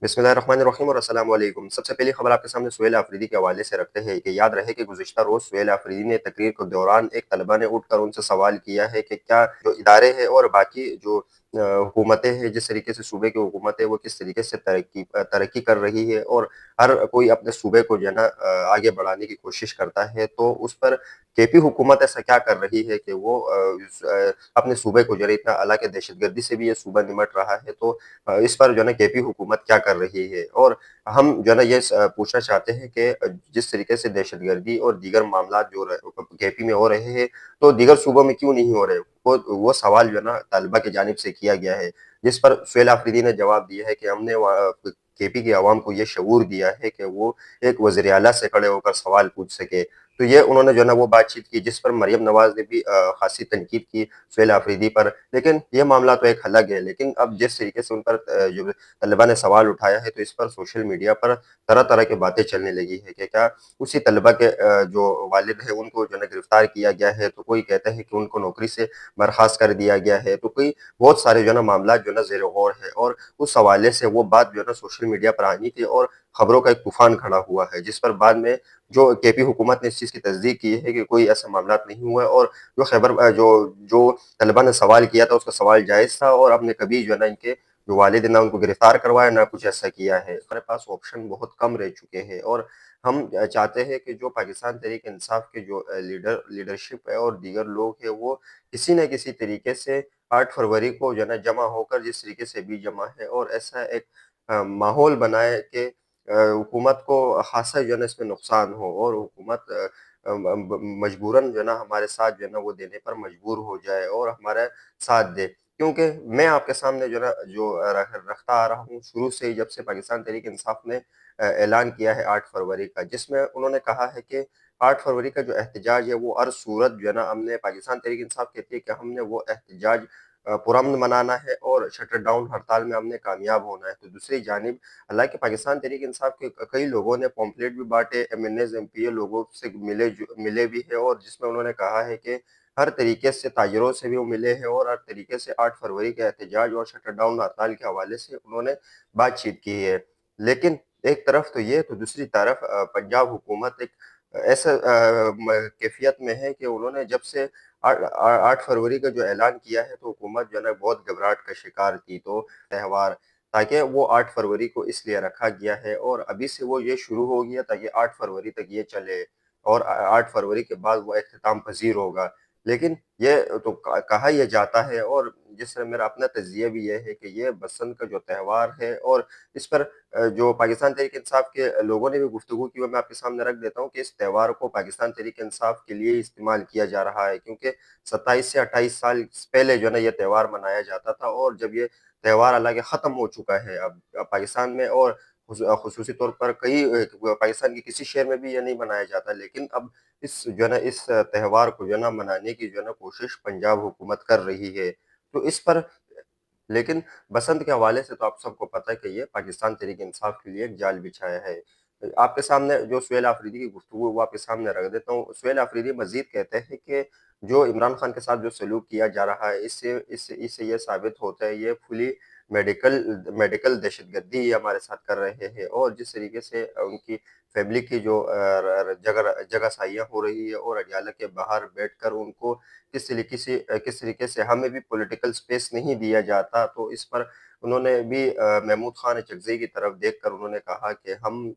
बिस्मिल्लाहिर्रहमानिर्रहीम और अस्सलाम वालेकुम। सबसे पहली खबर आपके सामने सुहेल आफरीदी के हवाले से रखते हैं कि याद रहे कि गुज़िश्ता रोज़ सुहेल आफरीदी ने तकरीर के दौरान एक तलबा ने उठकर उनसे सवाल किया है कि क्या जो इदारे हैं और बाकी जो हुकूमतें हैं, जिस तरीके से सूबे की हुकूमत है वो किस तरीके से तरक्की कर रही है और हर कोई अपने सूबे को जो है ना आगे बढ़ाने की कोशिश करता है। तो उस पर केपी हुकूमत ऐसा क्या कर रही है कि वो अपने सूबे को जो है इतना हालांकि दहशतगर्दी से भी ये सूबा निमट रहा है, तो इस पर जो है ना केपी हुकूमत क्या कर रही है। और हम जो है ना ये पूछना चाहते हैं कि जिस तरीके से दहशतगर्दी और दीगर मामला जो केपी में हो रहे हैं, तो दीगर सूबों में क्यों नहीं हो रहे। वो सवाल जो है ना तालिबा की जानिब से किया गया है, जिस पर सुहेल आफरीदी ने जवाब दिया है कि हमने केपी की आवाम को ये शऊर दिया है कि वो एक वज़ीर आला से खड़े होकर सवाल पूछ सके। तो ये उन्होंने जो है ना वो बातचीत की, जिस पर मरियम नवाज ने भी खासी तनकीद की सुहेल आफरीदी पर। लेकिन ये मामला तो एक अलग है। लेकिन अब जिस तरीके से उन पर जो तलबा ने सवाल उठाया है, तो इस पर सोशल मीडिया पर तरह तरह की बातें चलने लगी है कि क्या उसी तलबा के जो वालिद है उनको जो है ना गिरफ्तार किया गया है, तो कोई कहता है कि उनको नौकरी से बर्खास्त कर दिया गया है, तो कोई बहुत सारे जो है ना मामला जो है ना ज़ेर गौर है। और उस हवाले से वो बात जो है ना सोशल मीडिया पर आनी थी और खबरों का एक तूफान खड़ा हुआ है, जिस पर बाद में जो केपी हुकूमत ने इस चीज़ की तस्दीक की है कि कोई ऐसा मामला नहीं हुआ है। और जो खैबर जो जो तलबा ने सवाल किया था उसका सवाल जायज़ था, और आपने कभी जो है ना इनके जो वालिद हैं ना उनको गिरफ्तार करवाया ना कुछ ऐसा किया है। हमारे पास ऑप्शन बहुत कम रह चुके हैं, और हम चाहते हैं कि जो पाकिस्तान तहरीक इंसाफ के जो लीडरशिप है और दीगर लोग हैं, वो किसी न किसी तरीके से 8 फरवरी को जो है ना जमा होकर जिस तरीके से भी जमा है, और ऐसा एक माहौल बनाए कि हुकूमत को ख़ासा जो है ना इसमें नुकसान हो, और हुकूमत मजबूरन जो है ना हमारे साथ जो है ना वो देने पर मजबूर हो जाए और हमारा साथ दे। क्योंकि मैं आपके सामने जो है ना जो रखता आ रहा हूँ शुरू से ही, जब से पाकिस्तान तहरीक इंसाफ ने ऐलान किया है 8 फरवरी का, जिसमें उन्होंने कहा है कि 8 फरवरी का जो एहतजाज है वो हर सूरत जो है ना हमने पाकिस्तान तहरीक इंसाफ कहती है कि हमने वो एहतजाज पुरअमन मनाना है और शटर डाउन हड़ताल में हमने कामयाब होना है। तो दूसरी जानिब हालाँकि पाकिस्तान तहरीक इंसाफ के कई लोगों ने पॉम्पलेट भी बाँटे, एमएनएज़, एमपीए लोगों से मिले भी हैं, और जिसमें उन्होंने कहा है कि हर तरीके से ताजिरों से भी वो मिले हैं, और हर तरीके से 8 फरवरी के एहतजाज और शटर डाउन हड़ताल के हवाले से उन्होंने बातचीत की है। लेकिन एक तरफ तो ये, तो दूसरी तरफ पंजाब हुकूमत एक ऐसा कैफ़ियत में है कि उन्होंने जब से 8 फरवरी का जो ऐलान किया है, तो हुकूमत जो है ना बहुत घबराहट का शिकार थी। तो त्योहार ताकि वो 8 फरवरी को इसलिए रखा गया है, और अभी से वो ये शुरू हो गया ताकि 8 फरवरी तक ये चले, और 8 फरवरी के बाद वो इख्तिताम पज़ीर होगा। लेकिन ये तो कहा ये जाता है, और जिस तरह मेरा अपना तज़िया भी ये है कि ये बसंत का जो त्योहार है, और इस पर जो पाकिस्तान तहरीक इंसाफ के लोगों ने भी गुफ्तगू की, वो मैं आपके सामने रख देता हूँ कि इस त्योहार को पाकिस्तान तहरीक इंसाफ के लिए इस्तेमाल किया जा रहा है, क्योंकि 27 से 28 साल पहले जो है ना ये त्योहार मनाया जाता था, और जब ये त्योहार हालाँकि ख़त्म हो चुका है अब पाकिस्तान में, और ख़ुसूसी तौर पर कई पाकिस्तान के किसी शहर में भी ये नहीं मनाया जाता। लेकिन अब इस जो है ना इस त्योहार को जो है ना मनाने की जो है ना कोशिश पंजाब हुकूमत कर रही है। तो इस पर लेकिन बसंत के हवाले से तो आप सबको पता है कि ये पाकिस्तान तहरीक इंसाफ के लिए एक जाल बिछाया है। आपके सामने जो सुहेल आफरीदी की गुफ्तगू है वो आपके सामने रख देता हूँ। सुहेल आफरीदी मज़ीद कहते हैं कि जो इमरान खान के साथ जो सलूक किया जा रहा है, इससे इससे इससे ये साबित होता है ये फुली मेडिकल मेडिकल दहशतगर्दी ये हमारे साथ कर रहे हैं, और जिस तरीके से उनकी फैमिली की जो जगहसाहियाँ हो रही है, और अडयाला के बाहर बैठकर उनको किस तरीके से हमें भी पॉलिटिकल स्पेस नहीं दिया जाता। तो इस पर उन्होंने भी महमूद खान चकज़ई की तरफ देखकर उन्होंने कहा कि हम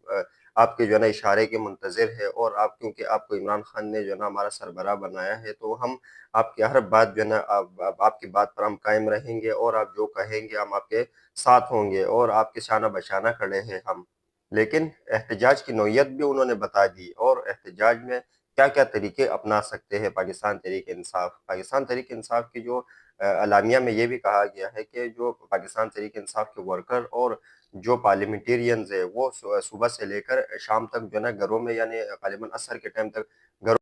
आपके जो है ना इशारे के मुंतज़िर हैं, और आप क्योंकि आपको इमरान खान ने जो है ना हमारा सरबराह बनाया है, तो हम आपकी हर बात जो है ना आपकी बात पर हम कायम रहेंगे, और आप जो कहेंगे हम आपके साथ होंगे, और आपके शाना बशाना खड़े हैं हम। लेकिन एहतजाज की नौइयत भी उन्होंने बता दी, और एहतजाज में क्या-क्या तरीके अपना सकते हैं पाकिस्तान तहरीक इंसाफ। पाकिस्तान तहरीक इंसाफ की जो एलामिया में ये भी कहा गया है कि जो पाकिस्तान तहरीक इंसाफ के वर्कर और जो पार्लियामेंटेरियंस है, वो सुबह से लेकर शाम तक जो है ना घरों में, यानी ग़ालिबन असर के टाइम तक घरों